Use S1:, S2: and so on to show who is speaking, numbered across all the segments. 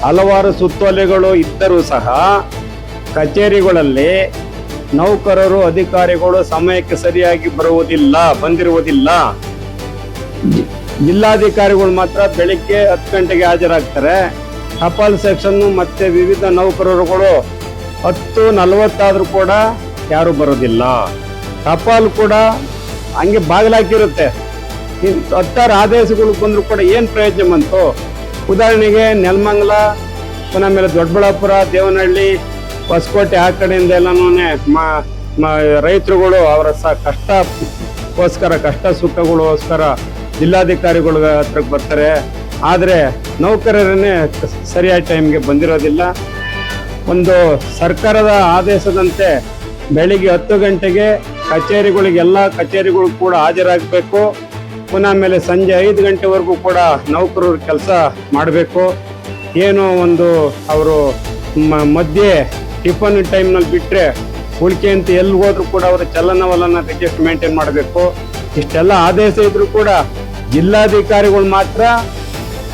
S1: ಹಲವಾರು ಸುತ್ತೋಲೆಗಳು ಇದ್ದರೂ ಸಹ ಕಚೇರಿಗಳಲ್ಲಿ ನೌಕರರು ಅಧಿಕಾರಿಗಳು ಸಮಯಕ್ಕೆ ಸರಿಯಾಗಿ ಬಂದಿರುವುದಿಲ್ಲ. ಜಿಲ್ಲಾಧಿಕಾರಿಗಳು ಮಾತ್ರ ಬೆಳಿಗ್ಗೆ 10 ಗಂಟೆಗೆ ಹಾಜರಾಗ್ತಾರೆ. ಟಪಾಲ್ ಸೆಕ್ಷನ್ ಮತ್ತೆ ವಿವಿಧ ನೌಕರರುಗಳು 10:40 ಆದ್ರೂ ಕೂಡ ಯಾರು ಬರೋದಿಲ್ಲ. ಟಪಾಲ್ ಕೂಡ ಹಂಗೆ ಬಾಗಿಲಾಕಿರುತ್ತೆ. 10 ಆದೇಶಗಳು ಬಂದ್ರು ಕೂಡ ಏನ್ ಪ್ರಯೋಜನ ಬಂತು? ಉದಾಹರಣೆಗೆ ನೆಲಮಂಗಲ, ಪುನಃ ಮೇಲೆ ದೊಡ್ಡಬಳ್ಳಾಪುರ, ದೇವನಹಳ್ಳಿ, ಹೊಸಕೋಟೆ ಆ ಕಡೆಯಿಂದ ಎಲ್ಲಾನು ರೈತರುಗಳು ಅವರ ಕಷ್ಟಕ್ಕೋಸ್ಕರ ಕಷ್ಟ ಸುಖಗಳಿಗೋಸ್ಕರ ಜಿಲ್ಲಾಧಿಕಾರಿಗಳ ಹತ್ರಕ್ಕೆ ಬರ್ತಾರೆ. ಆದರೆ ನೌಕರರನ್ನೇ ಸರಿಯಾದ ಟೈಮ್ಗೆ ಬಂದಿರೋದಿಲ್ಲ. ಒಂದು ಸರ್ಕಾರದ ಆದೇಶದಂತೆ ಬೆಳಿಗ್ಗೆ 10 ಗಂಟೆಗೆ ಎಲ್ಲ ಕಚೇರಿಗಳು ಕೂಡ ಹಾಜರಾಗಬೇಕು. ಪುನಃ ಮೇಲೆ ಸಂಜೆ 5 ಗಂಟೆವರೆಗೂ ಕೂಡ ನೌಕರರು ಕೆಲಸ ಮಾಡಬೇಕು. ಏನೋ ಒಂದು ಅವರು ಮಧ್ಯೆ ಟಿಫನ್ ಟೈಮ್ನಲ್ಲಿ ಬಿಟ್ಟರೆ ಉಳಿಕೆ ಅಂತ ಎಲ್ಲಿ ಹೋದ್ರು ಕೂಡ ಅವರ ಚಲನವಲನ ರಿಜಿಸ್ಟರ್ ಮೇಂಟೈನ್ ಮಾಡಬೇಕು. ಇಷ್ಟೆಲ್ಲ ಆದೇಶ ಇದ್ರು ಕೂಡ ಜಿಲ್ಲಾಧಿಕಾರಿಗಳು ಮಾತ್ರ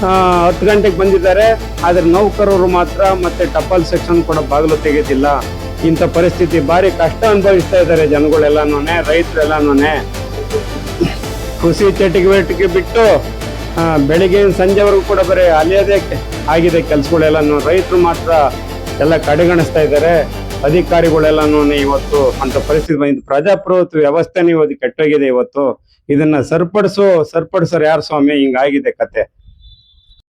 S1: 10 ಗಂಟೆಗೆ ಬಂದಿದ್ದಾರೆ. ಆದರೆ ನೌಕರರು ಮಾತ್ರ ಮತ್ತೆ ಟಪಾಲ್ ಸೆಕ್ಷನ್ ಕೂಡ ಬಾಗಿಲು ತೆಗೆದಿಲ್ಲ. ಇಂಥ ಪರಿಸ್ಥಿತಿ ಭಾರಿ ಕಷ್ಟ ಅನುಭವಿಸ್ತಾ ಇದ್ದಾರೆ ಜನಗಳೆಲ್ಲಾನು, ರೈತರೆಲ್ಲಾನು. ಕೃಷಿ ಚಟುವಟಿಕೆ ಬಿಟ್ಟು ಬೆಳಿಗ್ಗೆ ಸಂಜೆವರೆಗೂ ಕೂಡ ಬರೀ ಅಲಿಯೋದೇ ಆಗಿದೆ ಕೆಲಸಗಳೆಲ್ಲಾನು. ರೈತರು ಮಾತ್ರ ಎಲ್ಲ ಕಡೆಗಣಿಸ್ತಾ ಇದ್ದಾರೆ. ಅಧಿಕಾರಿಗಳೆಲ್ಲಾನು ಇವತ್ತು ಅಂತ ಪರಿಸ್ಥಿತಿ ಬಂದಿದ್ದು. ಪ್ರಜಾಪ್ರಭುತ್ವ ವ್ಯವಸ್ಥೆನೇ ಇವತ್ತು ಕೆಟ್ಟೋಗಿದೆ. ಇವತ್ತು ಇದನ್ನ ಸರಿಪಡಿಸೋರು ಯಾರು ಸ್ವಾಮಿ? ಹಿಂಗಾಗಿದೆ ಕತೆ.